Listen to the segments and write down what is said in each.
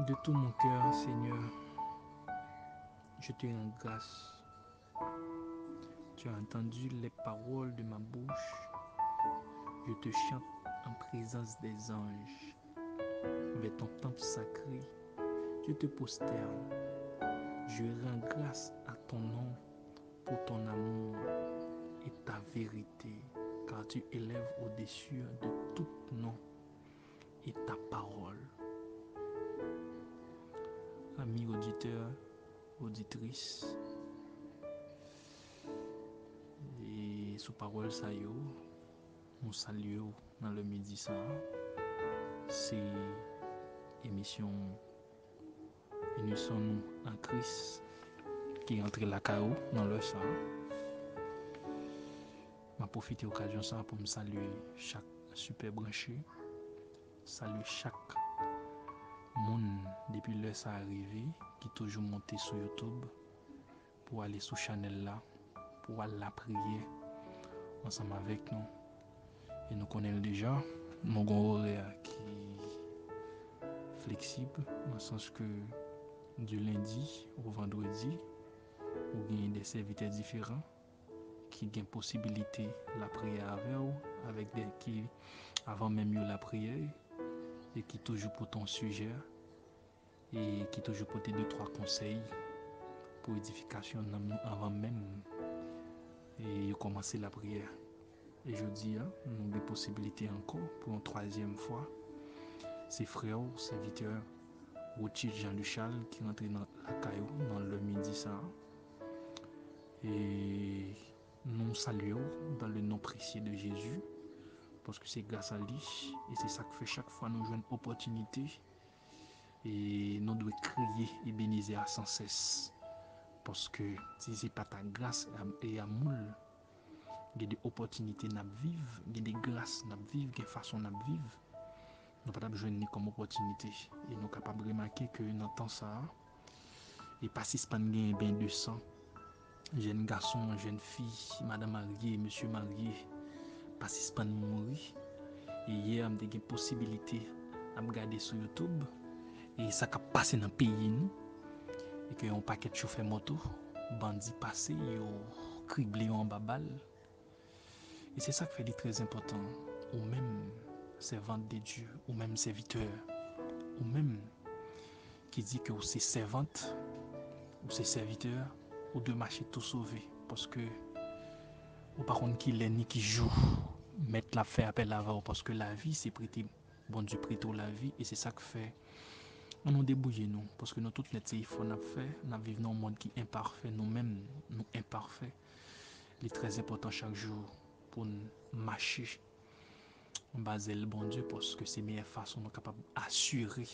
De tout mon cœur, Seigneur, je te rends grâce. Tu as entendu les paroles de ma bouche. Je te chante en présence des anges. Vers ton temple sacré, je te prosterne. Je rends grâce à ton nom pour ton amour et ta vérité, car tu élèves au-dessus de tout nom et ta parole. Amis auditeurs, auditrices, et sous parole ça yo, nous saluons dans le midi ça. C'est émission et nous sommes en Christ qui est entré la KO dans le ça. Je profite de l'occasion ça pour me saluer chaque super branché, saluer chaque monde depuis le ça arrivé qui toujours monté sur YouTube pour aller sur channel là pour aller la prière ensemble avec nous. Et nous connaissons déjà mon horaire qui est flexible dans le sens que du lundi au vendredi ou bien des serviteurs différents qui ont possibilité de la prière avec des qui avant même la prière et qui toujours pour ton sujet et qui toujours pour tes 2-3 conseils pour édification avant même et commencer la prière. Et je dis, nous avons des possibilités encore pour une troisième fois. C'est frère, serviteur, Rothschild Jean-Luchal qui rentre dans la caillou dans le midi ça. Et nous saluons dans le nom précieux de Jésus parce que c'est grâce à lui et c'est ça que fait chaque fois nous jouons une opportunité et nous devons crier et bénir sans cesse parce que si c'est pas ta grâce et amour, il y a des opportunités à vivre, il y a des grâces à vivre, il y a des façons à vivre. Nous ne pouvons pas jouer comme opportunité et nous sommes capables de remarquer que dans temps ça et pas si pas bien de sang. Jeune garçon, jeune fille, madame mariée, monsieur marié, pas si pas mourir. Et hier, j'ai eu une possibilité de regarder sur YouTube et ça a passé dans le pays nous et que un paquet de chauffeurs moto, bandits passés, ils ont criblé en babal. Et c'est ça qui fait très important, ou même servante de Dieu, ou même serviteur, ou même qui dit que c'est servante, ou c'est serviteur, ou de marcher tout sauvé. Parce que, ou par contre, qui l'est ni qui joue, mettre la fait appel à vous, parce que la vie, c'est prêter, bon Dieu prête la vie, et c'est ça que fait. On nous débrouille nous, parce que nous toutes les il faut nous vivons dans un monde qui est imparfait, nous-mêmes, nous imparfaits. Il est très important chaque jour pour marcher en base le bon Dieu parce que c'est la meilleure façon nous capable d'assurer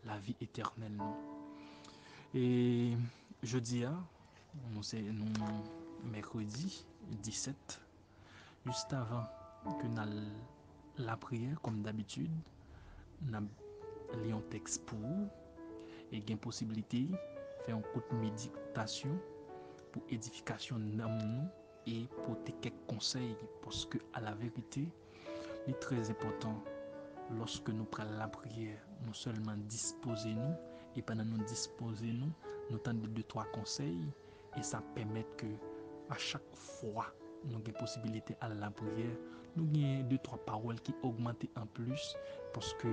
la vie éternelle. Et jeudi, nous c'est mercredi 17, juste avant que nous la prière comme d'habitude, nous lisons un texte pour vous et une possibilité de faire un coup de méditation pour édification d'âme et pour quelques conseils parce que à la vérité il est très important lorsque nous prenons la prière nous seulement disposer nous et pendant nous disposer nous tendons 2-3 conseils et ça permet que à chaque fois nous avons possibilité à la prière nous avons 2-3 paroles qui augmentent en plus parce que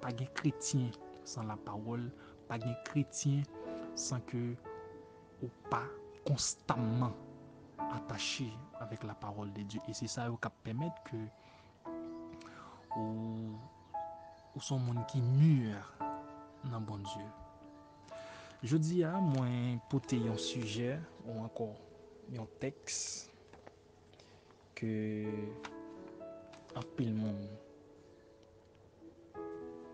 pas de chrétien sans la parole, pas de chrétien sans que ou pas constamment attaché avec la parole de Dieu. Et c'est ça qui permet que ou son monde qui mûr dans bon Dieu. Je dis à moi porter un sujet ou encore un texte que un pile monde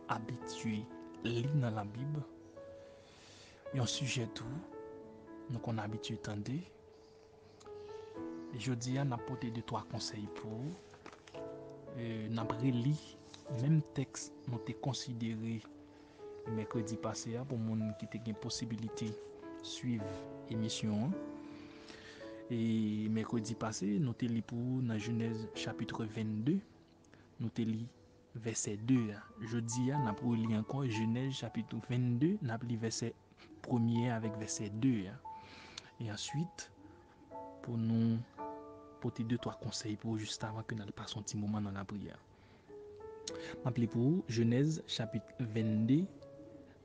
habitué lire dans la Bible. Un sujet tout nous qu'on habitué tendre. Et je dis à n'a porter 2-3 conseils pour n'a relire même texte nous t'ai considéré mercredi passé pour moun qui te gen possibilité suivre émission et mercredi passé nous te li pour dans Genèse chapitre 22 nous te li verset 2. Je dis, n'a pas lu encore Genèse chapitre 22, n'a pas lu verset 1er avec verset 2. Et ensuite, pour nous porter 2-3 conseils pour juste avant que nous passions un petit moment dans la prière. M'appelez pour Genèse chapitre 22,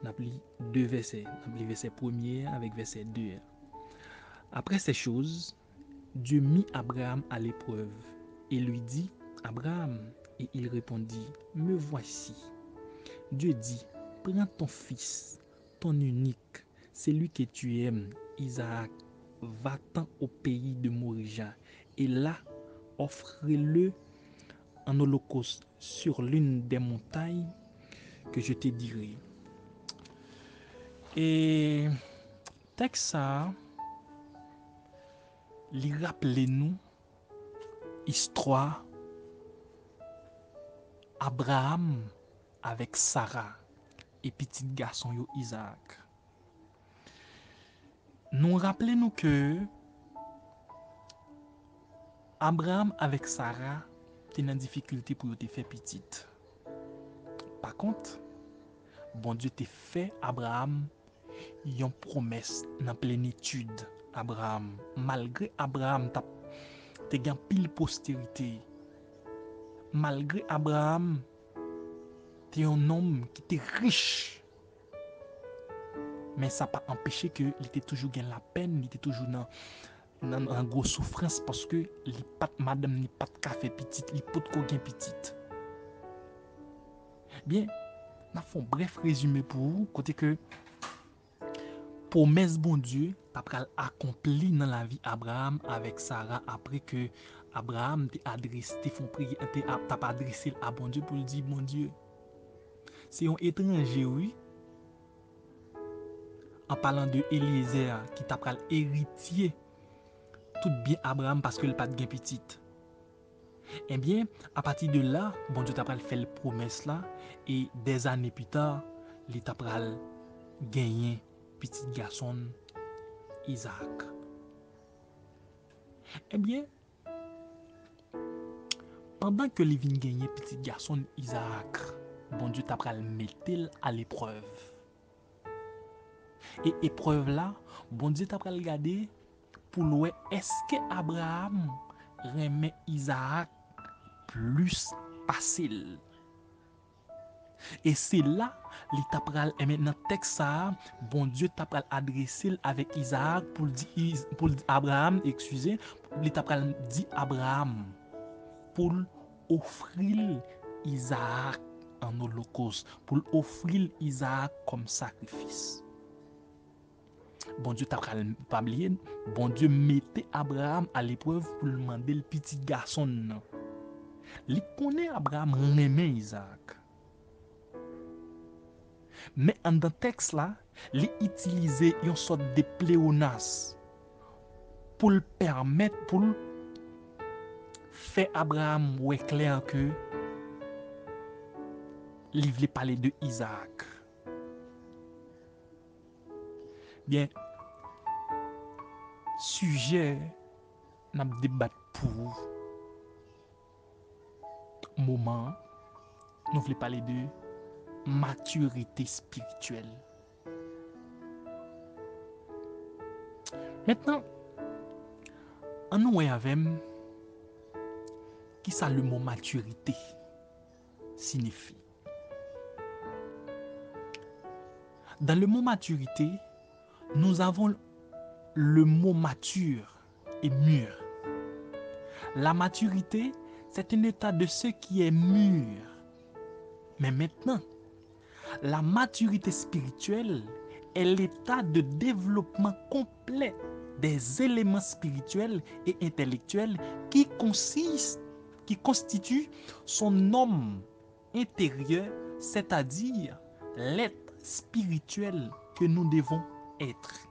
n'a pas lu 2 versets, n'a pas lu verset 1er avec verset 2. Après ces choses, Dieu mit Abraham à l'épreuve et lui dit, Abraham, et il répondit, me voici. Dieu dit, prends ton fils, ton unique, celui que tu aimes, Isaac, va-t'en au pays de Morija, et là, offre-le en holocauste sur l'une des montagnes que je te dirai. Et texte ça, lui rappelez-nous histoire Abraham avec Sarah et petit garçon yo Isaac. Nous rappelez-nous que Abraham avec Sarah était dans difficulté pour te faire petite. Par contre, bon Dieu te fait Abraham une promesse dans plénitude. Abraham, malgré Abraham te gain pile postérité. Malgré Abraham, tu es un homme qui était riche. Mais ça n'a pas empêché que il était toujours gain la peine, il était toujours dans une grosse souffrance parce que li pas madame ni pas de café petite, li pas de coquin petite. Bien, n'a fait un bref résumé pour vous côté que promesse bon Dieu t'a pral accompli dans la vie Abraham avec Sarah après que Abraham t'a adressé font prier t'a pas adressé à bon Dieu pour lui dire bon Dieu c'est un étranger oui en parlant de Eliezer qui t'a pral héritier tout bien Abraham parce que il pas de gain petite. Eh bien, à partir de là, bon Dieu t'a pral fait la promesse là et des années plus tard, il t'a pral gagné petit garçon Isaac. Eh bien, pendant que il vient gagner petit garçon Isaac, bon Dieu t'a pral mettre à l'épreuve. Et épreuve là, bon Dieu t'a pral regarder pour voir est-ce que Abraham remet Isaac plus facile. Et c'est là, l'état pral et maintenant texte ça, bon Dieu t'a pral adressé avec Isaac pour dire Abraham, excusez, l'état pral dit Abraham pour offrir Isaac en holocauste, pour offrir Isaac comme sacrifice. Bon Dieu t'a pral pas oublier, bon Dieu mettait Abraham à l'épreuve pour lui demander le petit garçon. Il connaît Abraham remet Isaac. Mais en dans texte là, il utilisé une sorte de pléonasme pour le permettre, pour faire Abraham ouais clair que il voulait parler de Isaac. Bien, sujet n'a débat pour moment, nous voulons parler de maturité spirituelle. Maintenant, on nous avec qui ça le mot maturité signifie. Dans le mot maturité, nous avons le mot mature et mûr. La maturité, c'est un état de ce qui est mûr. Mais maintenant, la maturité spirituelle est l'état de développement complet des éléments spirituels et intellectuels qui constituent son homme intérieur, c'est-à-dire l'être spirituel que nous devons être.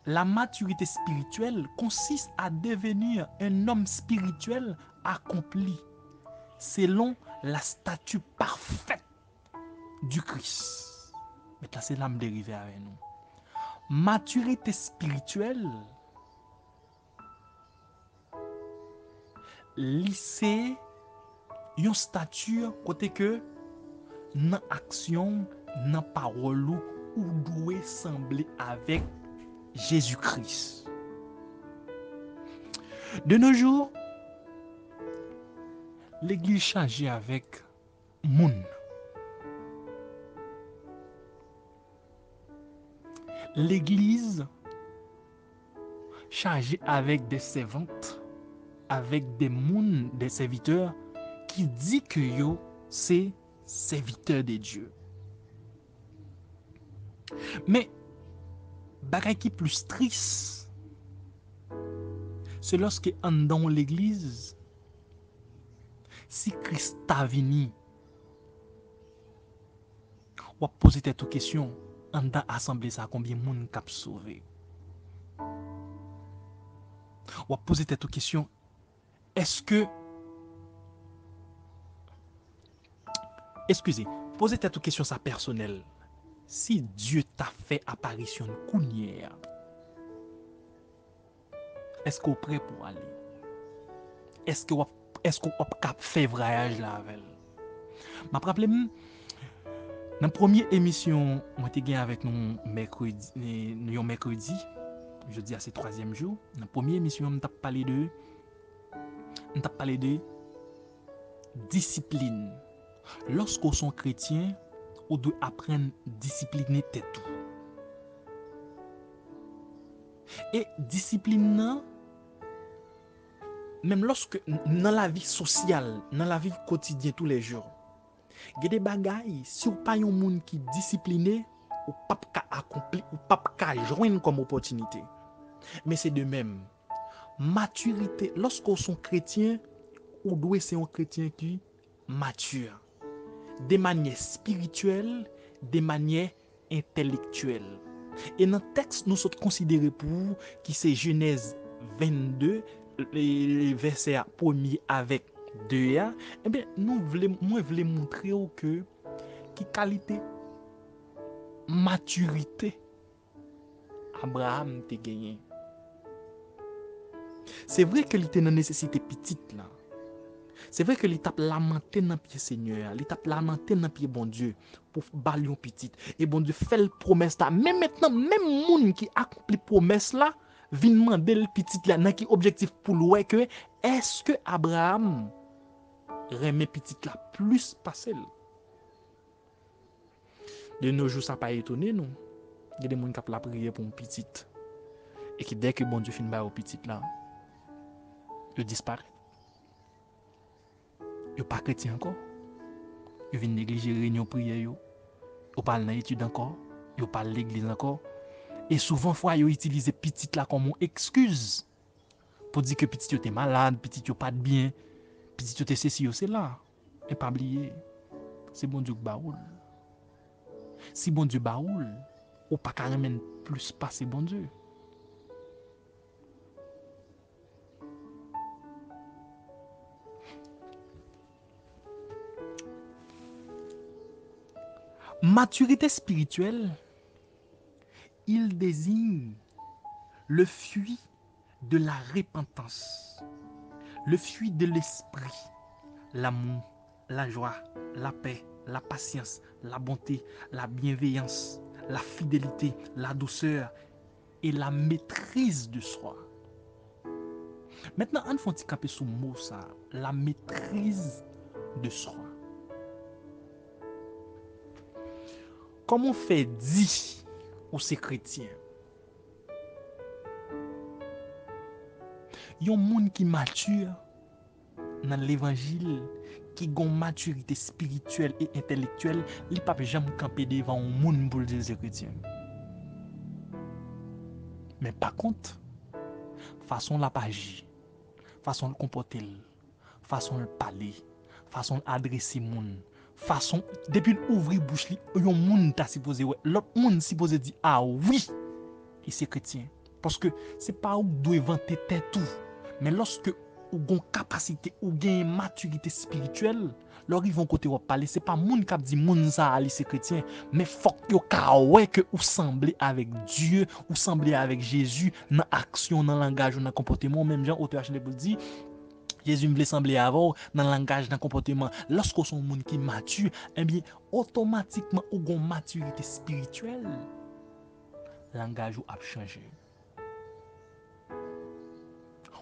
La maturité spirituelle consiste à devenir un homme spirituel accompli selon la statue parfaite du Christ. Maintenant, c'est l'âme dérivée avec nous. Maturité spirituelle, c'est Yon stature côté que dans action, dans parole ou doit sembler avec Jésus-Christ. De nos jours, l'église chargée avec moun. L'église chargée avec des servantes, avec des moun, des serviteurs qui dit que yo c'est serviteur de Dieu. Mais bagay qui plus triste, c'est lorsque en dans l'église, si Christ a venu, ou poser cette question, en dans assemblée ça combien de monde cap sauvé? Ou poser cette question, est-ce que excusez, posez cette question ça personnelle. Si Dieu t'a fait apparition counière, est-ce qu'on est prêt pour aller? Est-ce qu'on cap fait voyage là avec? M'a rappelé dans la première émission moi t'ai gagné avec nous mercredi, jeudi à ce troisième jour. Dans la première émission on t'a parlé de discipline. Lorsqu'on sont chrétien, on doit apprendre à discipliner tête tout. Et discipline, même lorsque dans la vie sociale, dans la vie quotidienne tous les jours, il y a des bagailles, si vous pas un monde qui discipliné, ou pas qu'à accomplir, ou pas qu'à joindre comme opportunité. Mais c'est de même. Maturité, lorsqu'on sont chrétien, on doit être un chrétien qui mature. De manière spirituelle, de manière intellectuelle. Et dans le texte, nous sommes considérés pour qui c'est Genèse 22, les versets 1er avec 2. Eh bien, moi, je voulais montrer que qui qualité maturité Abraham t'a gagné. C'est vrai que il était dans nécessité petite là. C'est vrai que l'étape lamenté dans pied Seigneur, l'étape lamenté dans pied bon Dieu pour balion petite et bon Dieu fait le promesse là. Mais maintenant même monde qui accomplit promesse là, vient demander le petit là dans qui objectif pour le que est-ce que Abraham remet petit là plus passer. De nos jours ça pas étonné non. Il y a des gens qui la prière pour un petit et qui dès que bon Dieu finit par au petit là, il disparaît. Yo pas chrétien encore. Yo vinn négliger réunion prière yo. Yo pas dans étude encore. Yo pas l'église encore. Et souvent fois yo utiliser petite là comme une excuse pour dire que petit yo t'es malade, petit yo pas de bien, petit yo t'es ceci yo c'est là. Et pas oublier, c'est bon Dieu qui baoul. Si bon Dieu baoul, ou pas carrément plus passer bon Dieu. Maturité spirituelle, il désigne le fruit de la repentance, le fruit de l'esprit, l'amour, la joie, la paix, la patience, la bonté, la bienveillance, la fidélité, la douceur et la maîtrise de soi. Maintenant, on faut camper sous mot ça, la maîtrise de soi. Comment fait dit ou c'est chrétien? Yon monde qui mature dans l'évangile, qui a une maturité spirituelle et intellectuelle, il ne peut jamais camper devant un monde pour dire c'est chrétien. Mais par contre, façon la agir, façon de comporter, façon de parler, façon d'adresser monde, façon depuis ouvrir bouche li, yon monde t'a supposé l'autre monde supposé dire ah oui, et c'est chrétien parce que c'est pas où doit inventer tête tout, mais lorsque ou gon capacité ou gain maturité spirituelle, leur ils vont côté ou parler, c'est pas monde qui dit monde ça ali c'est chrétien, mais faut yo ka ouais que ou sembler avec Dieu, ou sembler avec Jésus dans action, dans langage, dans comportement, même Jean auteur HND dit Jésus voulait sembler avant dans le langage, dans le comportement. Lorsqu'on sont monde qui mature, eh bien, automatiquement, ou une maturité spirituelle, le langage a changé.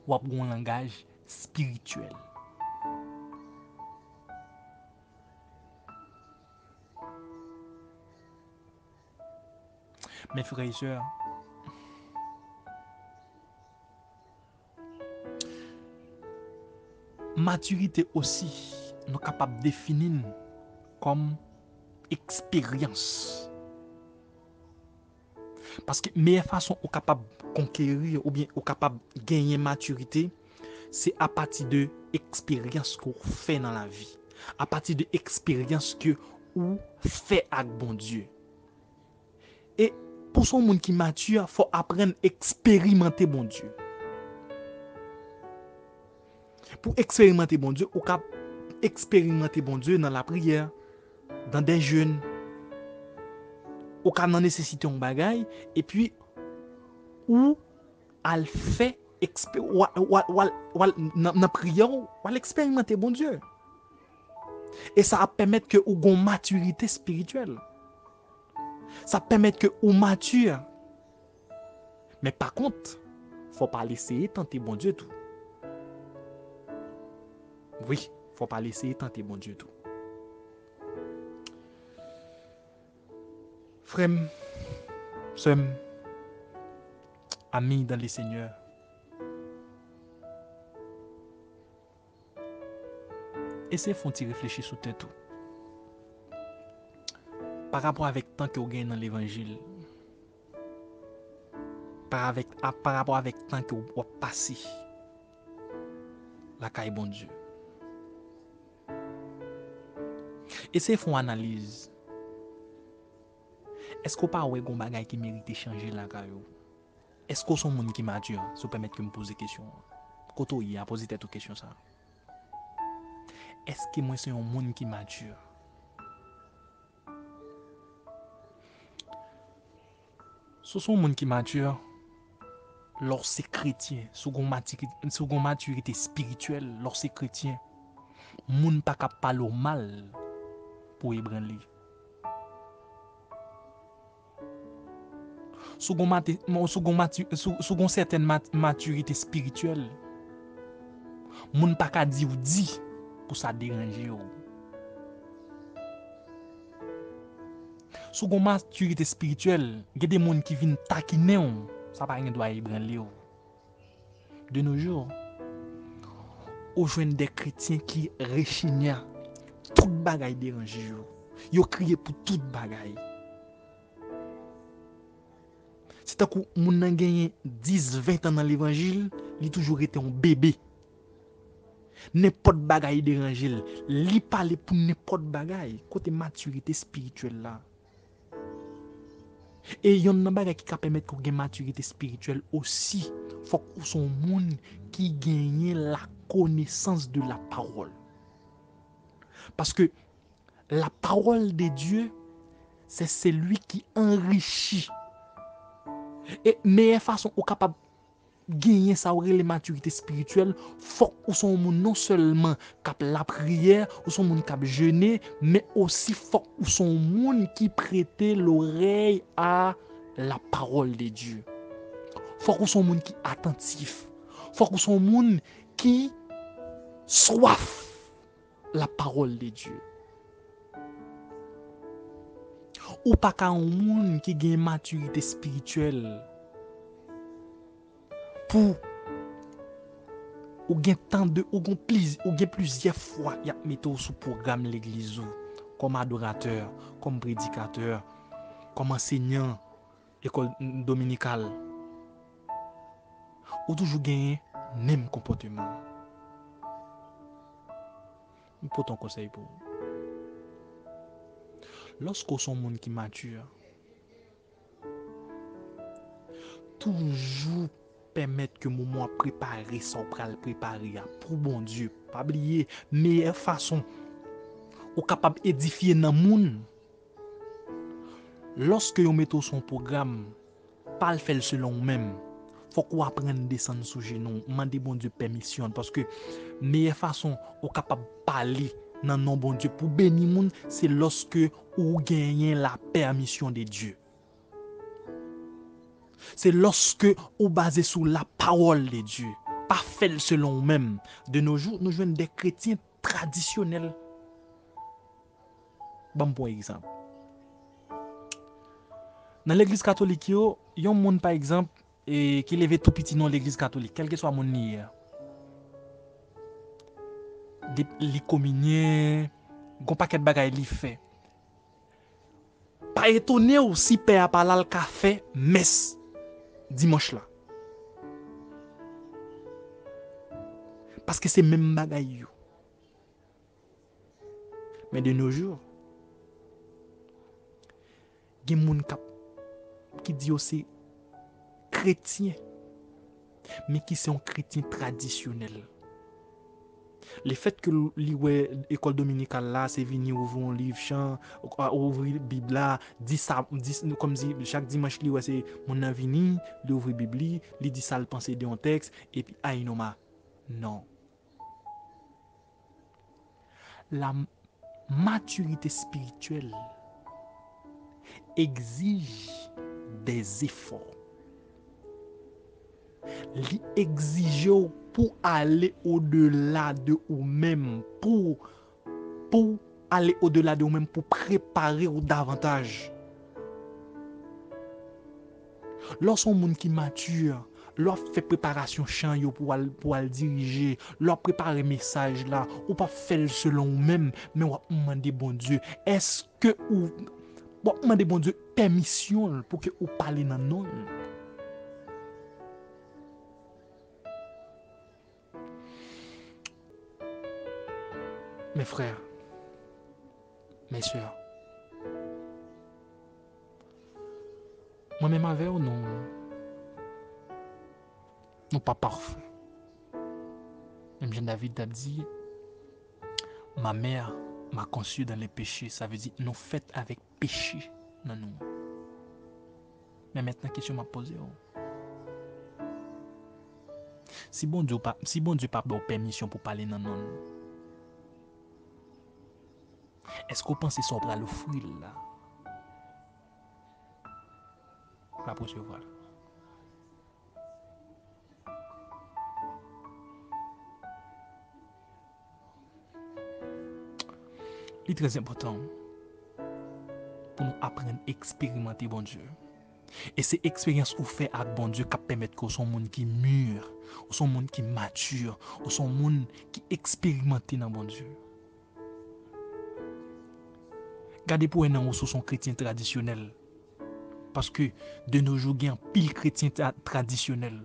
Ou a un langage spirituel. Mes frères et sœurs, maturité aussi, nous sommes capables de définir comme expérience. Parce que la meilleure façon ou capable de conquérir ou bien ou capable de gagner maturité, c'est à partir de l'expérience qu'on fait dans la vie. À partir de l'expérience que ou fait avec bon Dieu. Et pour son monde qui mature, il faut apprendre à expérimenter bon Dieu. Pour expérimenter bon Dieu, ou cap expérimenter bon Dieu dans la prière, dans des jeûnes, ou cap dans nécessité un bagage, et puis ou al fait dans prière, ou al expérimenter bon Dieu. Et ça va permettre que ou gon maturité spirituelle. Ça permet que ou mature. Mais par contre, faut pas laisser tenter bon Dieu tout. Oui, faut pas laisser tenter bon Dieu tout. Frère, sœur, amis dans les Seigneurs, essayez de réfléchir sur tout. Par rapport avec le temps que vous gagnez dans l'évangile, par rapport avec le temps que vous passez, la caille bon Dieu. Essayez de faire une analyse. Est-ce qu'on pas ouais gon bagay qui mérite changer la caille? Est-ce qu'on sont monde qui mature? Si vous permettez que me pose des questions. Koto y a posé cette question ça. Est-ce que moi c'est un monde qui mature? Ce sont monde qui mature lorsque chrétien, second maturité spirituelle, lorsque chrétien, moun pas capable parler mal pour ébranler. Second certaine maturité spirituelle, moun pas ka di ou di pour ça déranger ou. Second maturité spirituelle, il y a des gens qui viennent taquiner ou, ça pas rien doit ébranler ou. De nos jours, on joue des chrétiens qui rechigna tout bagay déranger ou. Yo crié pour tout bagay. C'est à coup moun nan gagné 10, 20 ans dans l'évangile, il toujours été un bébé. N'importe bagay déranger, li parler pour n'importe bagay, côté maturité spirituelle là. Et yon nan bagay qui ka permettre qu'on gagne maturité spirituelle aussi, faut qu'on son monde qui gagne la connaissance de la parole. Parce que la parole de Dieu, c'est celui qui enrichit. Et meilleure façon ou capable gagner ça ou les maturités spirituelles, faut ou son monde non seulement cap la prière, ou son monde cap jeûner, mais aussi faut ou son monde qui prêter l'oreille à la parole de Dieu. Faut ou son monde qui attentif. Faut ou son monde qui soif la parole de Dieu. Ou pas qu'un monde qui gagne maturité spirituelle pour ou gain tant de ou gain plusieurs fois y a mettre sous programme l'église comme adorateur, comme prédicateur, comme enseignant école dominicale. Ou toujours gagner même comportement. Pour ton conseil pour vous. Lorsqu'on sont monde qui mature, toujours permettre que moment préparer sans pral préparer pour bon Dieu, pas oublier meilleure façon ou capable édifier dans monde. Lorsque vous mettez son programme, pas le faire selon vous même. faut qu'on apprenne à descendre sous genou, demander bon Dieu permission parce que meilleure façon ou capable parler dans nom bon Dieu pour bénir monde, c'est lorsque ou gagnez la permission de Dieu. C'est lorsque ou basé sur la parole de Dieu, pas fait selon nous-mêmes. De nos jours, nous jouons des chrétiens traditionnels. Bon pour exemple. Dans l'église catholique, il y a un monde par exemple qui lève tout petit dans l'église catholique, quel que soit mon niveau. Les communions, gon paquet de bagaille li fait. Pas étonné aussi père par là le café messe dimanche là. Parce que c'est même bagaille. Mais de nos jours, il y a des gens qui disent aussi chrétien, mais qui sont chrétiens traditionnels. Le fait que l'école dominicale là, c'est venir ouvrir un livre chant, ouvrir la Bible là, dit ça, comme si chaque dimanche c'est mon avenir, l'ouvrir la Bible, il dit ça, le penser de un texte, et puis aïnoma. Non. La maturité spirituelle exige des efforts. Li exige pour aller au-delà de vous-même, pour aller au-delà de vous-même, pour préparer ou davantage. Lorsqu'on monde qui mature, leur fait préparation chant pour aller diriger, leur préparer message là, ou pas faire selon vous-même, mais on demander bon Dieu, est-ce que ou demander bon Dieu permission pour que vous parlez dans non. Mes frères, mes soeurs, moi-même avec vous, non pas parfait. Même Jean David a dit, ma mère m'a conçu dans les péchés. Ça veut dire, nous faites avec péché dans nous. Mais maintenant, question m'a posée. Si bon Dieu pas donne permission pour parler dans nous, est-ce qu'on pense que ça va le fruit là? La recevoir. C'est très important pour nous apprendre à expérimenter bon Dieu. Et c'est expérience ou fait avec bon Dieu qui permet que son monde qui mûr, ou son monde qui mature, ou son monde qui expérimente dans bon Dieu. Gardez pour un an son chrétien traditionnel. Parce que de nos jours, il y a un pile chrétien traditionnel.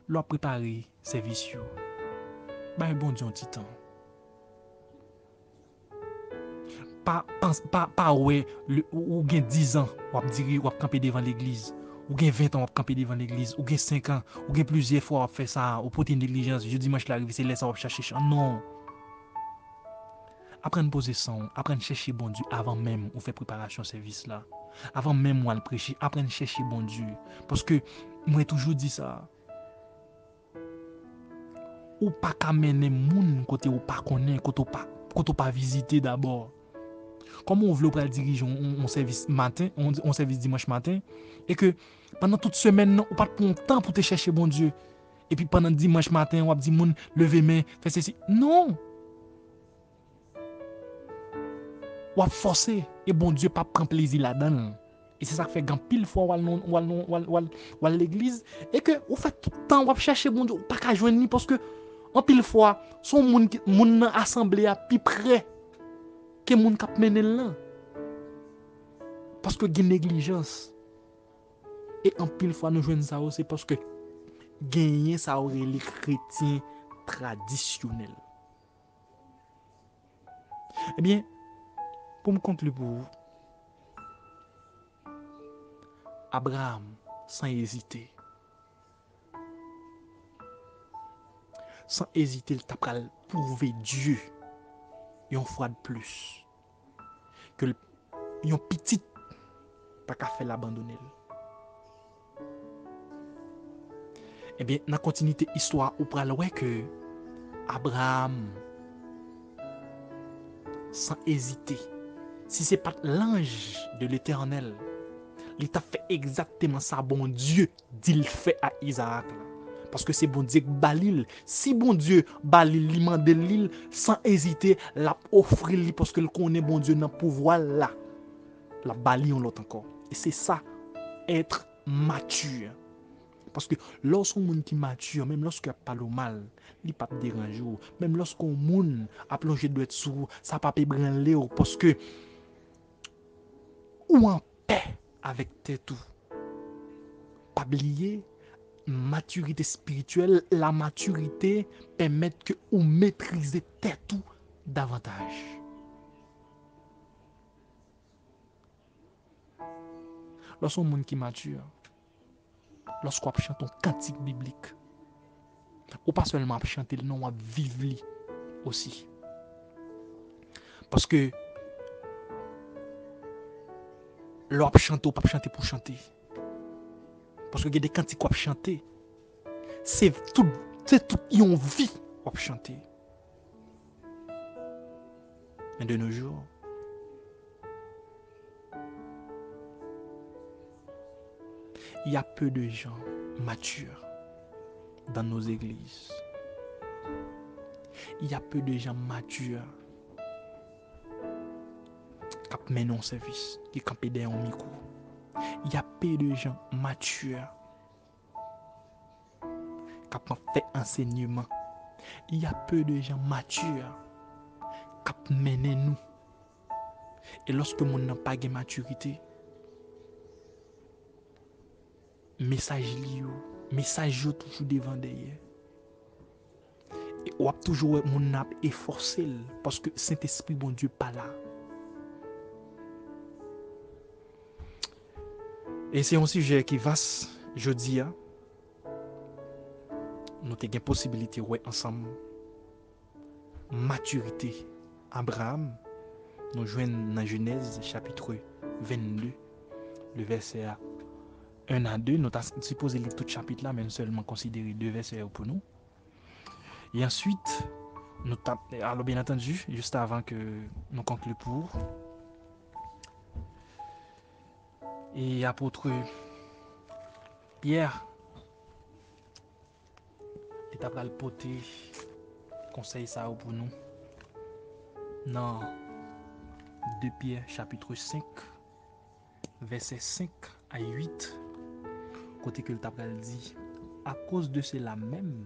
Leur préparer service. Ben bon Dieu, un petit temps. Pas ouais, ou gen 10 ans, ou camper devant l'église. Ou gen 20 ans, ou camper devant l'église. Ou gen 5 ans, ou gen plusieurs fois, faire ça, ou porter une négligence. Je dimanche l'arrivée, c'est laisser chercher. Non. Apprendre à poser son, apprendre à chercher bon Dieu avant même ou faire préparation service là. Avant même moi le prêcher, apprendre à chercher bon Dieu. Parce que moi toujours dit ça. Ou pas qu'à mener moun côté ou pas connaître, côté pas visiter d'abord. Comment on veut pas diriger un service matin, on service dimanche matin et que pendant toute semaine on pas de temps pour te chercher bon Dieu. Et puis pendant dimanche matin on va dire moun lever main, faire ceci. Non. Ou forcer et bon Dieu pas prend plaisir là-dedans. Et c'est ça qui fait grand pile fois ou à l'église et que on fait tout le temps on chercher bon Dieu pas qu'à joindre ni parce que en pile fois son moun assemblée à plus près que moun k'ap mener là. Parce que gen négligence. Et en pile fois nous joignent ça aussi parce que gagner ça aurait les chrétiens traditionnels. Eh bien, pour me conclure pour vous, Abraham, sans hésiter, il t'a prouvé Dieu une fois de plus que yon petit pas qu'à faire l'abandonner. Eh bien, dans la continuité de l'histoire, on parle que Abraham, sans hésiter, si ce n'est pas l'ange de l'Éternel, il t'a fait exactement ça, bon Dieu, dit le fait à Isaac. Parce que c'est bon Dieu qui balil. Si bon Dieu balil, il mande l'île, sans hésiter, l'a offrir lui parce que le connaît bon Dieu dans le pouvoir là. La bali on l'autre encore. Et c'est ça, être mature. Parce que lorsqu'on monde qui mature, même lorsqu'il pas le mal, il pas déranger. Même lorsqu'on monde a plongé doit être sous, ça pas branler parce que ou en paix avec tes tout. Pas oublier maturité spirituelle, la maturité permet que vous maîtrisez tes tout davantage. Lorsqu'on monde qui mature, lorsqu'on chante un cantique biblique, ou pas seulement chanter, non, on vivre aussi. Parce que l'on chante ou pas chanter pour chanter. Parce que il y a des cantiques qu'on chanter. C'est tout une vie qu'on chanter. Mais de nos jours, il y a peu de gens matures dans nos églises. Il y a peu de gens matures qui mènent un service, qui campent derrière un micro. Il y a peu de gens matures qui fait enseignement. Il y a peu de gens matures qui mènent nous. Et lorsque mon n'a pas de maturité, message toujours devant derrière. Et on a toujours mon âme efforcé parce que Saint-Esprit bon Dieu pas là. Et c'est un sujet qui vaste jeudi. Nous avons une possibilité ouais ensemble maturité. Abraham, nous joignons dans Genèse chapitre 22, le verset 1 à 2. Nous avons supposé lire tout le chapitre là, mais nous seulement considérer 2 versets pour nous. Et ensuite, alors bien entendu, juste avant que nous concluons pour, et apôtre Pierre, il a le poté conseil ça pour nous. Dans 2 Pierre chapitre 5, verset 5 à 8, côté que le tabral dit, à cause de cela même,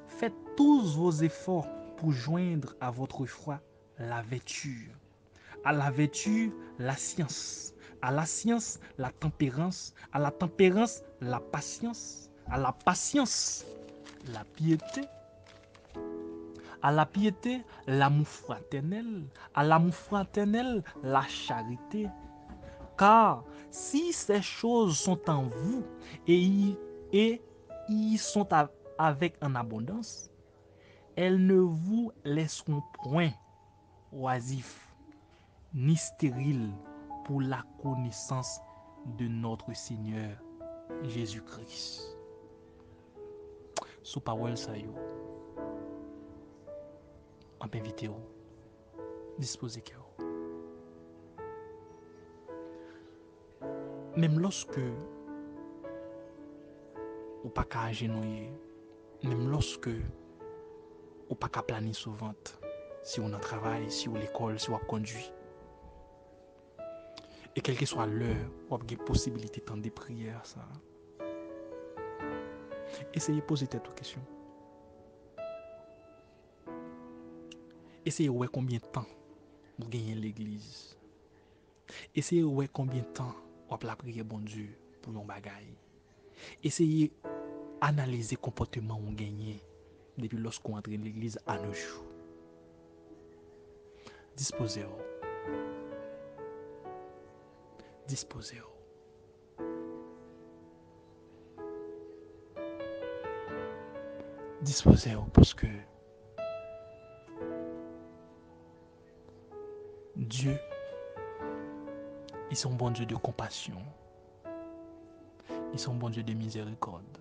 faites tous vos efforts pour joindre à votre foi la vertu. À la vertu, la science. À la science, la tempérance. À la tempérance, la patience. À la patience, la piété. À la piété, l'amour fraternel. À l'amour fraternel, la charité. Car si ces choses sont en vous et y sont avec en abondance, elles ne vous laisseront point oisifs ni stériles pour la connaissance de notre Seigneur Jésus-Christ. Sous parole ça yo, on peut inviter vous, disposer cœur. Même lorsque ou pas qu'à agenouiller, même lorsque ou pas qu'à planer souvent, si on a travail, si on l'école, si on conduit, et quelle que soit l'heure, on a des possibilités de des prières, ça. Essayez de poser cette question. Essayez de voir combien de temps vous gagnez l'église. Essayez de voir combien de temps vous la prier bon Dieu pour nos bagailles. Essayez d'analyser le comportement que vous gagnez depuis lorsqu'on entre dans l'église à nos jours. Disposez-vous. Disposez-vous. Disposez-vous parce que Dieu, ils sont bon Dieu de compassion. Ils sont bon Dieu de miséricorde.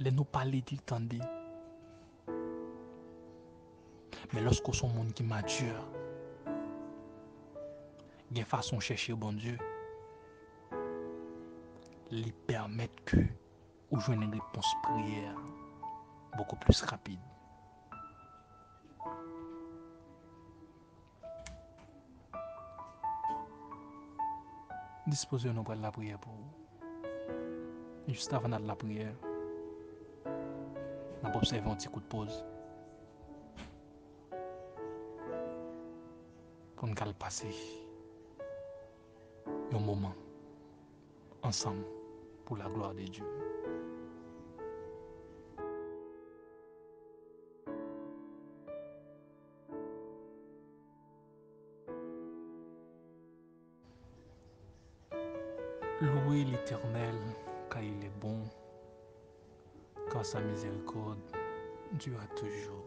Les nous parler, il tendait. Mais lorsqu'on sont monde qui mature, il y a une façon de chercher bon Dieu, lui permettre que ou jouer une réponse prière beaucoup plus rapide. Disposez-nous pour la prière pour vous. Juste avant de la prière, on va observer un petit coup de pause pour nous passer un moment ensemble pour la gloire de Dieu. Louez l'Éternel car il est bon, car sa miséricorde dure toujours.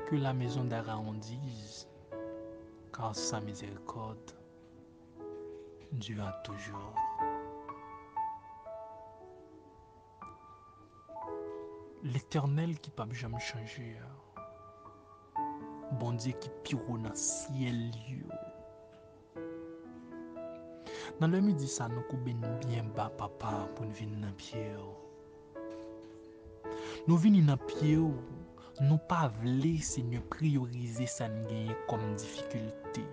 Que la maison d'Aaron dise, car sa miséricorde dure toujours. L'Éternel qui ne peut jamais changer, bon Dieu qui pire dans le ciel. Dans le midi, ça nous coupe bien bas, papa, pour nous venir dans pied. Nous venons dans pied, nous pas voulons, Seigneur, prioriser ça comme difficulté.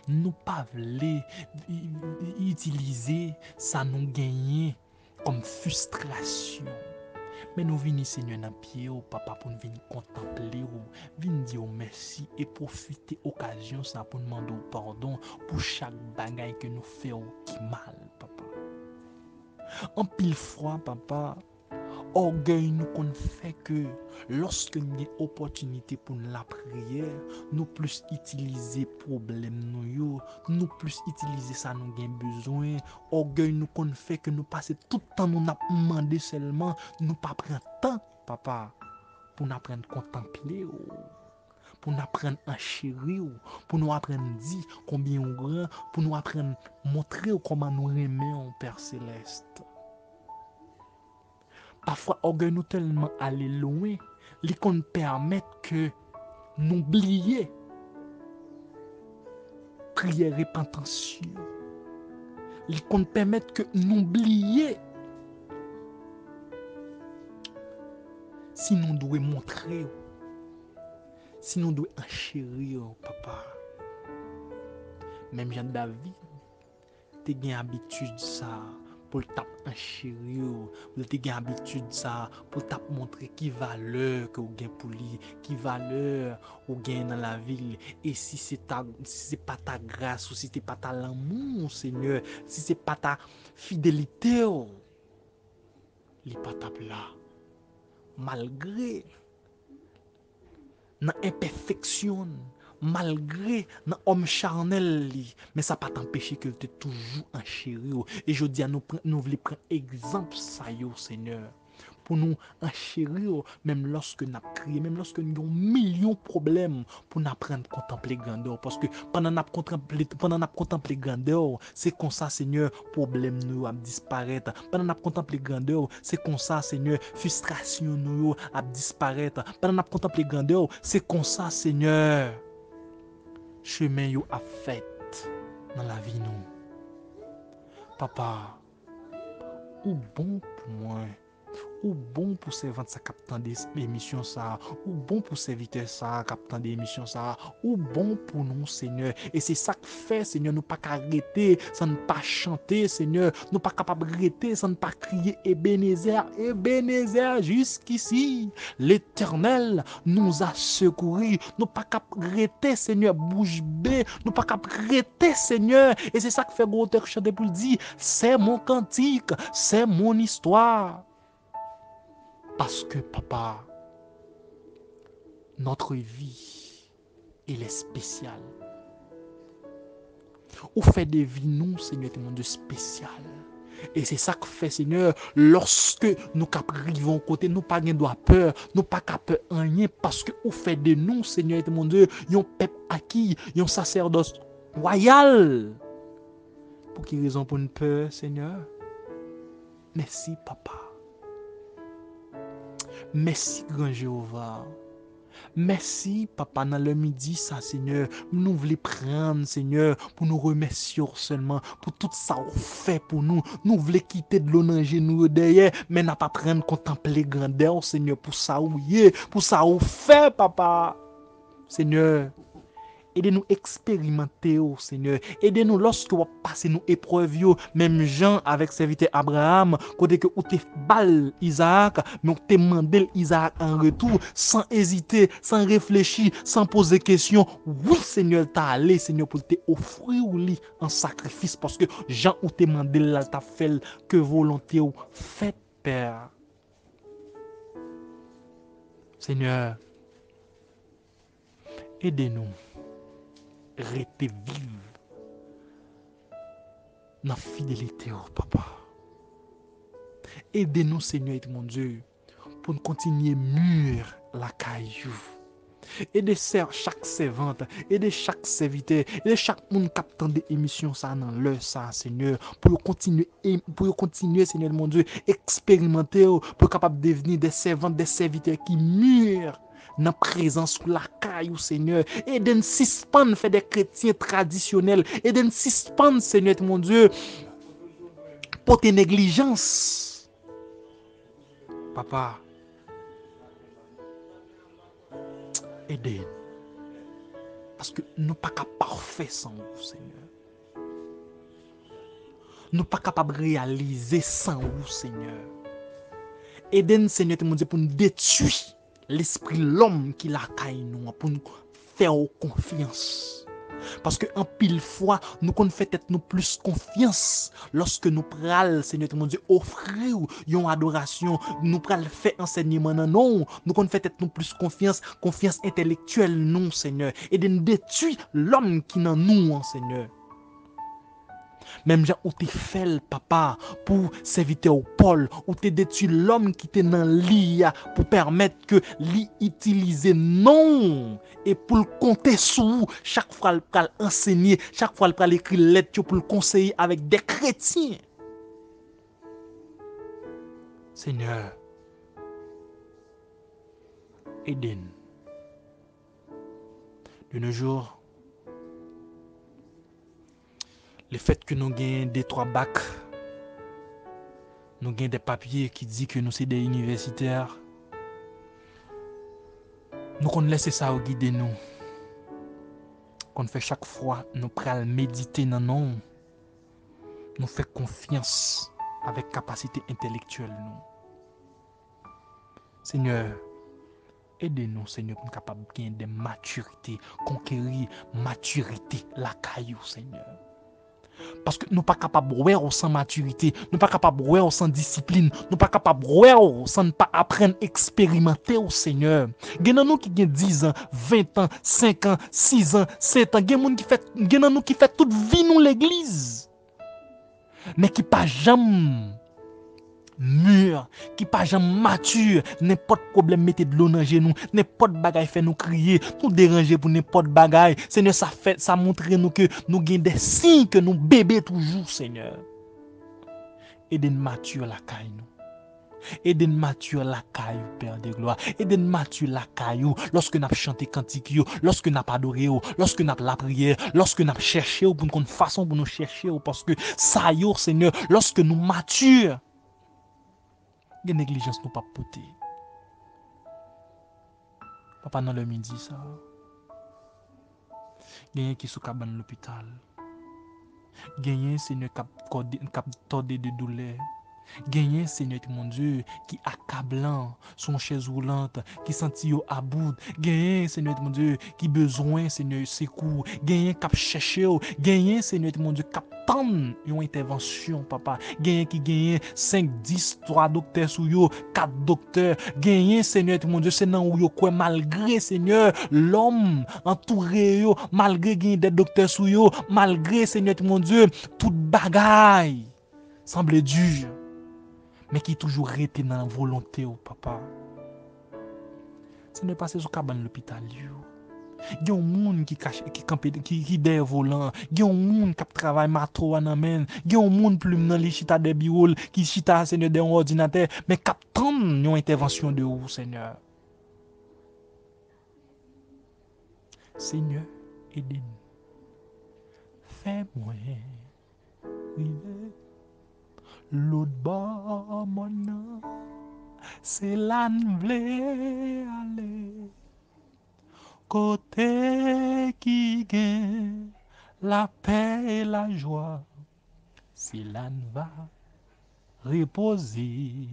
Nous pas voulons utiliser ça nous gagner comme frustration. Mais nous venons, Seigneur, dans pied, papa, pour nous venir contempler, venir dire merci et profiter de l'occasion pour nous demander pardon pour chaque bagaille que nous faisons qui mal, papa. En pile fois, papa, orgueil nous qu'on fait que lorsque nous avons une opportunité pour la prière, nous plus utiliser problème nous plus utiliser ça nous avons besoin. Orgueil nous qu'on fait que nous passer tout le temps nous demander seulement, nous pas prendre temps, papa, pour nous apprendre à contempler, pour nous apprendre à chérir, pour nous apprendre à dire combien on grand, pour nous apprendre à montrer comment nous aimons Père Céleste. Parfois, orgueil nous tellement aller loin, les qu'on permet que nous oublier prière et repentance. Les qu'on permet que nous oublier si nous devons montrer, si nous devons enchérir, papa. Même Jean David, tu as une habitude ça. Pour tap enchérir, pour te gen habitude ça, pour tap montrer qui valeur que ou gen pour lui, qui valeur ou gen dans la ville. Et si c'est pas ta grâce ou si c'est pas ta l'amour, Seigneur, si c'est pas ta fidélité, il pas tap là. Malgré dans imperfection, malgré dans homme charnel mais ça pas t'empêcher que tu es toujours en chéri. Et je dis à nous voulons prendre exemple ça yo Seigneur pour nous en chéri même lorsque nous crié, même lorsque nous avons millions de problèmes pour nous apprendre à contempler grandeur parce que pendant nous contempler grandeur c'est comme ça Seigneur problème nous a disparaître pendant nous contempler grandeur c'est comme ça Seigneur frustration nous a disparaître pendant nous contempler grandeur c'est comme ça Seigneur chemin yo a fait dans la vie nous. Papa, ou bon pour moi, ou bon pour servante ça captant des émissions ça, ou bon pour serviteur ça captant des émissions ça, ou bon pour nous Seigneur. Et c'est ça que fait Seigneur, nous pas arrêter, sans ne pas chanter Seigneur, nous pas capable arrêter sans ne pas crier Ebenezer, Ebenezer jusqu'ici. L'Éternel nous a secourus, nous pas capable arrêter Seigneur bouche bée, nous pas capable arrêter Seigneur. Et c'est ça que fait Gauteur chanter pour dire, c'est mon cantique, c'est mon histoire. Parce que, papa, notre vie, elle est spéciale. Ou fait des vies, nous, Seigneur, est un monde spécial. Et c'est ça que fait, Seigneur, lorsque nous arrivons côté, nous pas de peur, nous pas peur rien, parce que ou fait de nous, Seigneur, est mon Dieu, un peuple acquis, un sacerdoce royal. Pour quelle raison pour une peur, Seigneur? Merci, papa. Merci, grand Jéhovah. Merci, papa, dans le midi, ça, Seigneur. Nous voulons prendre, Seigneur, pour nous remercier seulement, pour tout ça qu'on fait pour nous. Nous voulons quitter de l'eau dans nous derrière, mais n'a pas prendre contempler grandeur, Seigneur, pour ça où y est, pour ça qu'on fait, papa. Seigneur, aidez-nous expérimenter, oh Seigneur. Aidez-nous lorsque vous passez nos épreuves, même Jean avec serviteur Abraham, côté que vous te bal Isaac, mais vous te demandé Isaac en retour, sans hésiter, sans réfléchir, sans poser question. Oui, Seigneur, t'as allé, Seigneur, pour te offrir ou lit en sacrifice, parce que Jean ou te demandé là, t'as fait que volonté ou fait, Père. Seigneur, aidez-nous. Rester vive dans la fidélité, oh papa. Aidez-nous, Seigneur, mon Dieu, pour nous continuer mûr la caillou. Aidez chaque servante, aidez chaque serviteur, aidez chaque monde qui attend des émissions ça dans l'heure ça, Seigneur, pour continuer, Seigneur, mon Dieu, expérimenter, pour capable devenir des servantes, des serviteurs qui mûrent dans la présence sous la caille, Seigneur. Et de ne suspendre faire des chrétiens traditionnels. Et de ne suspendre, Seigneur, mon Dieu, pour tes négligences. Papa, aidez-nous. Parce que nous ne sommes pas parfaits sans vous, Seigneur. Nous ne sommes pas capables de réaliser sans vous, Seigneur. Aidez-nous, Seigneur, mon Dieu, pour nous détruire l'esprit, l'homme qui l'a caille nous, pour nous faire confiance. Parce que en pile fois, nous qu'on fait être nous plus confiance lorsque nous pral, Seigneur mon Dieu, offrir une adoration, nous pral faire enseignement non, nous qu'on fait être nous plus confiance intellectuelle non, Seigneur, et de nous détruire l'homme qui dans nous, Seigneur. Même Jean, où t'es fait, papa, pour serviteur Paul, où t'es détruit l'homme qui t'est dans l'IA pour permettre que l'I utilise non et pour le compter sous chaque fois le pral enseigner, chaque fois le pral écrire lettre pour le conseiller avec des chrétiens. Seigneur, aidez-nous. De nos jours, le fait que nous gagnons des 3 bacs, nous gagnons des papiers qui disent que nous sommes des universitaires, nous qu'on laisse ça au guider nous. Qu'on fait chaque fois, nous prenons méditer dans nous. Nous faisons confiance avec capacité intellectuelle nous. Seigneur, aidez-nous, Seigneur, pour nous capables de gagner des maturités, conquérir maturité, la caillou, Seigneur. Parce que nous ne sommes pas capables de voir sans maturité, nous ne sommes pas capables de voir sans discipline, nous ne sommes pas capables de voir sans ne pas apprendre à expérimenter au Seigneur. Il y a nous qui ont 10 ans, 20 ans, 5 ans, 6 ans, 7 ans, il y a nous qui fait toute vie nous l'église. Mais qui pas jamais mûr, qui pas jamais mature, n'importe problème mettez de l'eau dans genou, n'importe bagaille fait nous crier, nous déranger pour n'importe bagaille. Seigneur, ça montre nous que nous gagnons des signes que nous bébés toujours, Seigneur. Aidez-nous mature la caille nous. Aidez-nous mature la caille, Père de gloire. Aidez-nous mature la caille lorsque nous chanté cantique, lorsque nous adoré, lorsque nous la prière, lorsque nous cherché pour une façon pour nous chercher, parce que ça y est, Seigneur, lorsque nous mature, il y a négligence nous pas poter. Papa dans le midi ça. Il y a qui sous cabane l'hôpital. Il y a Seigneur cap tordé de douleur. Gagner, Seigneur mon Dieu, qui accablant son chaise roulante, qui sentit au à bout. Gagner, Seigneur mon Dieu, qui besoin, Seigneur, secours. Gagner, cap chercher. Gagner, Seigneur mon Dieu, cap tendre une intervention, papa. Gagner qui gagne 5, 10, 3 docteurs sous yo, 4 docteurs. Gagner, Seigneur mon Dieu, c'est non où yo quoi, malgré, Seigneur, l'homme entouré yo, malgré gagner des docteurs sous yo, malgré, Seigneur mon Dieu, toute bagaille semble dur. Mais qui toujours été dans la volonté, papa. Ce n'est pas ce cabane l'hôpital. Il y a un monde qui cache qui derrière volant, il y a un monde qui travaille mato en amène, il y a un monde plume dans les chita des bureaux, qui chita Seigneur dans ordinateur, mais qui attend une intervention de vous Seigneur. Seigneur, aidez-nous. Fais-moi river l'autre bord mon nom, c'est là nous voulons aller. Côté qui gagne la paix et la joie, c'est là nous va reposer.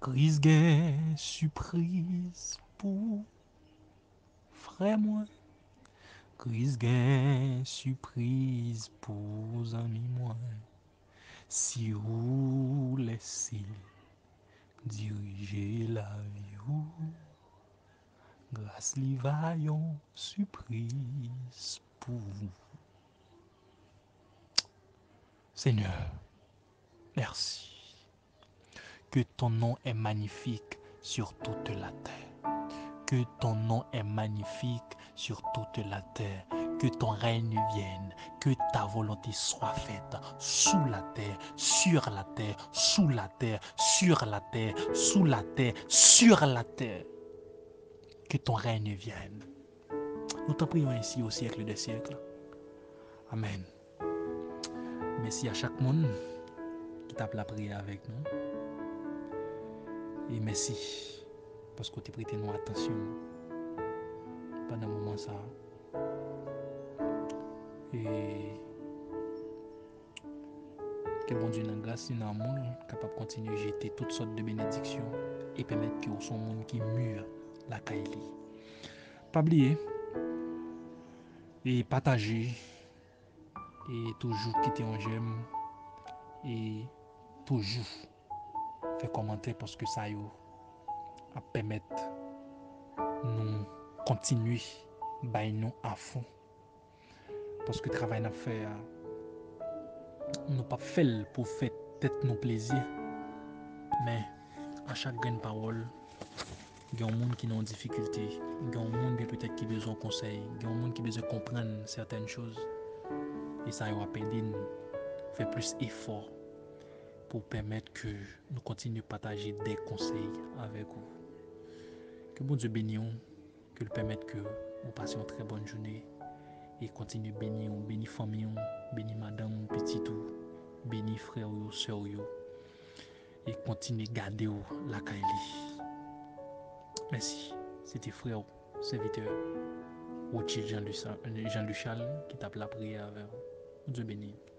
Crise gain surprise pour frère moi. Crise gain surprise pour amis moi. Si vous laissez diriger la vie ou grâce li vaillon surprise pour vous. Seigneur, merci. Que ton nom est magnifique sur toute la terre. Que ton nom est magnifique sur toute la terre. Que ton règne vienne. Que ta volonté soit faite sous la terre, sur la terre, sous la terre, sur la terre, sous la terre, sur la terre. Que ton règne vienne. Nous t'en prions ainsi au siècle des siècles. Amen. Merci à chaque monde qui t'a la prière avec nous. Et merci parce que tu as prêté nous attention pendant un moment ça. Et que bon Dieu dans grâce et dans l'amour capable de continuer à jeter toutes sortes de bénédictions et permettre que son monde qui mûre la caille. Pas oublier et partager et toujours quitter un j'aime et toujours faire commenter parce que ça a permettre nous continuer by nous à fond parce que le travail n'a fait nous pas fait pour faire tête nos plaisirs mais à chaque grain de parole il y a un monde qui est en difficulté, il y a un monde qui peut-être qui besoin de conseils, il y a un monde qui besoin de comprendre certaines choses et ça va aider nous faire plus effort pour permettre que nous continuions à partager des conseils avec vous. Que bon Dieu bénisse, que le permette que vous passiez une très bonne journée et continuez à bénir, bénir famille, bénir madame, petit tout, bénir frère ou soeur et continuez à garder la Kaili. Merci. C'était frère, serviteur, Rothschild Jean-Luchal qui tape la prière avec vous. Dieu bénisse.